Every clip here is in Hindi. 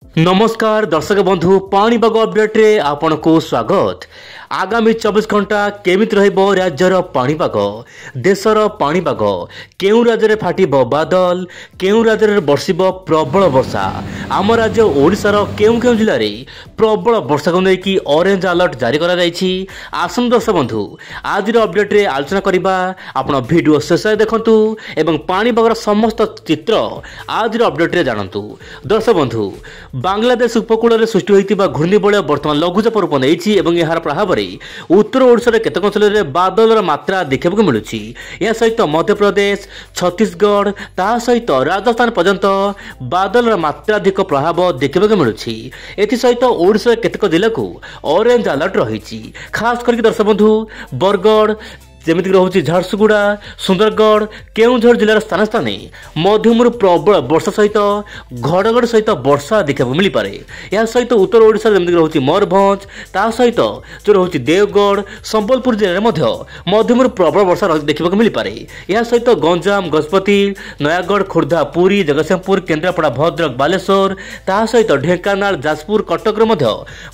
नमस्कार दर्शक बंधु पाणीपाग अपडेट रे आपन को स्वागत। आगामी 24 घंटा केमित रहिबो राज्यर पाणीपाग देशर पाणीपाग केउ राज्य रे फाटिबो बादल केउ राज्य रे बरसिबो प्रबल वर्षा। आम राज्य ओडिसा रो केउ केउ जिल्ला रे प्रबल वर्षा को लेकी ऑरेंज अलर्ट जारी करा जायछि। आसन दर्शक बंधु आज रो अपडेट रे आलोचना करिबा आपण वीडियो शेष देखंतु एवं पाणीपाग रो समस्त चित्र आज रो अपडेट रे जानंतु। दर्शक बंधु बांग्लादेश उपकूल में सृष्टि होता घूर्णिबलय बर्तमान लघुचाप रूप नहीं और यार प्रभाव में उत्तर ओडिशा केतक अंचल में बादल मात्रा देखा मिलूँ। यह सहित मध्यप्रदेश छत्तीसगढ़ ता सहित राजस्थान पर्यंत बादल मात्राधिक प्रभाव देखा मिलूँ। एसहित ओडिशा केतक जिला को ऑरेंज अलर्ट रही खास करके दर्शक बंधु बरगढ़ जमीक रोचे झारसुगुड़ा सुंदरगढ़ केउझर जिलार स्थान स्थान मध्यम प्रबल वर्षा सहित घड़घड़ सहित वर्षा देखा मिल पारे। यह सहित उत्तर ओडिशा जमीक रोचे मयूरभंज ता सहित जो रोचे देवगढ़ संबलपुर जिले में मध्यम प्रबल वर्षा देखा मिल पारे। यह सहित गंजाम गजपति नयागढ़ खोर्धा पुरी जगतसिंहपुर केन्द्रापड़ा भद्रक बालेश्वर ता सहित ढेंकानाल जाजपुर कटक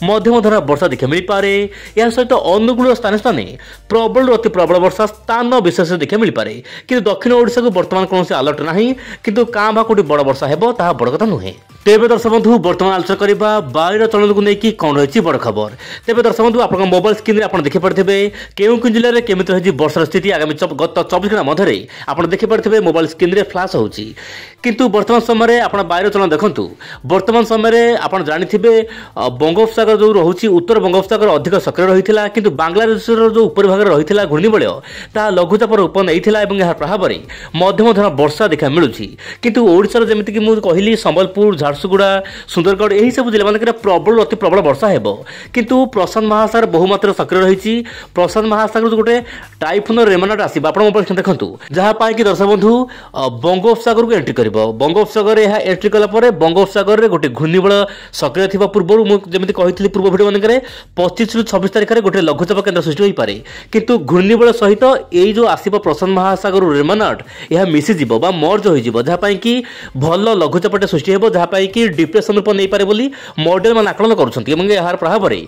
मध्यम धरण वर्षा देखा मिल पारे। यह सहित अनुगुल स्थान स्थान प्रबल अति प्रबल वर्षा स्थान विशेष देखा मिल पारे। किंतु दक्षिण ओडिशा को वर्तमान कौन अलर्ट नहीं किंतु काँ बा कोटी बड़ वर्षा हेबो ताहा बड़ कथा नुहे। तेबे दर्शक बंधु वर्तमान आलोचना करबा वायुर चलन को लेकिन कौन रही बड़ खबर। तेबे दर्शक बंधु आपन मोबाइल स्क्रीन रे आपन देखि पारथिबे केउ केउ जिल्ला रे केमित रही वर्षा स्थिति आगामी गत 24 घंटा मध्य आपन देखि पारथिबे मोबाइल स्क्रीन रे फ्लैश होउची। किंतु वर्तमान समय रे आपन वायुर चलन देखंतु। वर्तमान समय रे आपन जानिथिबे बंगोपसागर जो रहुची उत्तर बंगोपसागर अधिक सक्रिय रहिथिला किंतु बांग्लादेश रो जो ऊपर भाग रे रहिथिला घूर्णिबलय ता लघुचाप रूप नैथिला एवं यार प्रभाव में मध्यम धरण वर्षा देखा मिलूँ। किंतु ओडिशा जेमिति कि मु कहली संबलपुर झारसुगुड़ा सुंदरगढ़ यही सब जिला मानक प्रबल अति प्रबल वर्षा हेबो। किंतु प्रशांत महासागर बहुमात्रा सक्रिय रही प्रशांत महासागर जो गोटे टाइफोन रेमानाट आसीबा आपण मोबाइल देखंतु जहाँ पाई कि दर्शक बंधु बंगोपसागर को एंट्री करिवो। बंगोपसागर यह एंट्री कला परे बंगोपसागर रे गोटे घूर्णिबलय सक्रिय थिबा पूर्व मु जेमिति कहितली पूर्व वीडियो मानक 25 रु 26 तारिख रे गोटे लघुचाप केन्द्र सृष्टि होई पारे। किंतु घूर्णिबलय सहित यही जो आसब प्रशांत महासागर रेमानाट यह मिसीज मर्ज हो जहाँपाई कि भल लघुचापटे सृष्टि हो जहाँपाई कि डिप्रेशन रूप नहीं पारे बोली मॉडल मान आकलन करुँच। यार प्रभाव में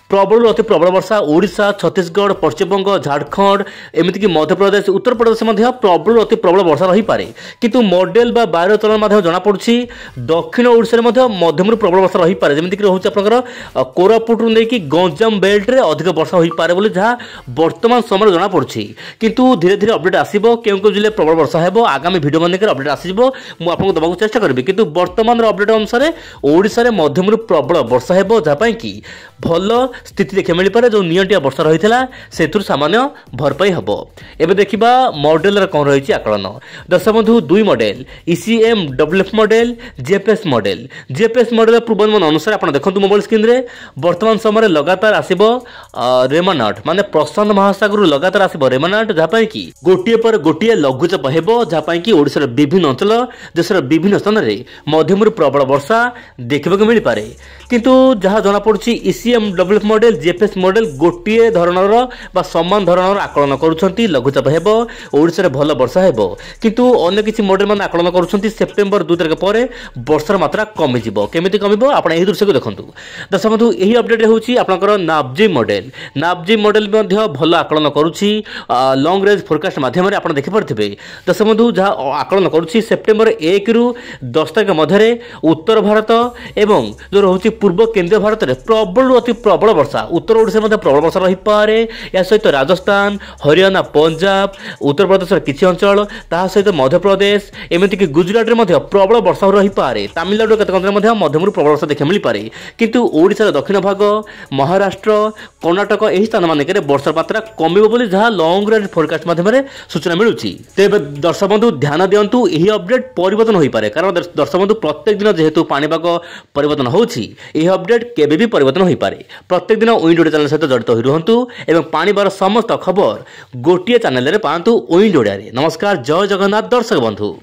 प्रबल अति प्रबल वर्षा ओडिशा छत्तीसगढ़ पश्चिमबंग झारखंड एमतीक मध्यप्रदेश उत्तर प्रदेश प्रबल अति प्रबल वर्षा रही पारे। किंतु मॉडल बा वायुर चलन जना पड़ी दक्षिण ओडिशा मध्यम प्रबल वर्षा रही पारे। जमीक रोचे आपंकर कोरापुट नहीं गंजाम बेल्ट रे अधिक वर्षा हो पारे बोली जहाँ वर्तमान समय जना पड़ी। किंतु धीरे धीरे अपडेट आसो केउ जिले प्रबल वर्षा हेबो आगामी वीडियो मानक अपडेट आसो मुझे दबाक चेष्टा करी। किंतु वर्तमान अपडेट अनुसार ओडिशा रे मध्यम प्रबल वर्षा हेबो जहाँपाई कि भल स्थिति देखा मिल पारे। जो नियंटिया वर्षा रही से सामान्य भरपाई हम। एवं देखा मॉडल कौन रही आकलन। दर्शक बंधु दुई model ECM WF model JPS model. JPS model पूर्वानुमान अनुसार आप देखो मोबाइल स्क्रीन रे वर्तमान समय लगातार आसब रेमानाट माने प्रशांत महासागर लगातार आसब रेमानाट जहाँपाई कि गोटे पर गोटे लघुचाप हेबो जहाँपाई कि ओडिशार विभिन्न अंचल देशर विभिन्न स्थान में मध्यम प्रबल वर्षा देखा मिल पारे। किंतु जहाँ जना पड़ी ECM WF model JPS model गोटे धरणर बा समान धरणर आकलन करुछंती लघुचाप हेबो ओडिशा रे भल वर्षा हेबो। किंतु अन्य किछि मॉडल मान आकलन करुछंती सेप्टेम्बर 2 तारिख पर वर्षार मात्रा कमी जिवो। केमिति कमिबो आपण एही दृश्य को देखंतु। दर्शक बंधु एही अपडेट होउची आपनकर नापजी मॉडल। नापजी मॉडल मध्ये भल आकलन करुछि लॉन्ग रेंज फोरकास्ट माध्यम रे आपण देखि परथिबे। दर्शक बंधु जहाँ आकलन करुछि सेप्टेम्बर 1 रु 10 तारिख मध्य उत्तर भारत एवं जो रोचे पूर्व केंद्रीय भारत में प्रबल अति प्रबल वर्षा उत्तर ओडिशा में प्रबल वर्षा रही पारे। या सहित राजस्थान हरियाणा पंजाब उत्तर प्रदेश किसी अंचल ता सहित मध्यप्रदेश एमतीक गुजरात में प्रबल वर्षा रही पारे। तमिलनाडु केतक अंचल मध्यम प्रबल वर्षा देखा मिल पारे। किंतु ओडिशार दक्षिण भाग महाराष्ट्र कर्णाटक यही स्थान मानक वर्षा मात्रा कमिबो बोली जहाँ लॉन्ग रेंज फोरकास्ट माध्यम सूचना मिलूँ। तेबे दर्शक बंधु ध्यान दिंतु यही अपडेट परिवर्तन हो पारे कारण दर्शक बंधु प्रत्येक दिन जेहेतु पाणीपाग परिवर्तन होउछि यही अपडेट केबे भी परिवर्तन हो पारे। प्रत्येक दिन उइंड ओडिया चैनल सहित जड़ित हो रुहंतु एवं पाणीपाग समस्त खबर गोटे चैनल रे पांतु उइंड ओडिया रे। नमस्कार जय जगन्नाथ दर्शक बंधु।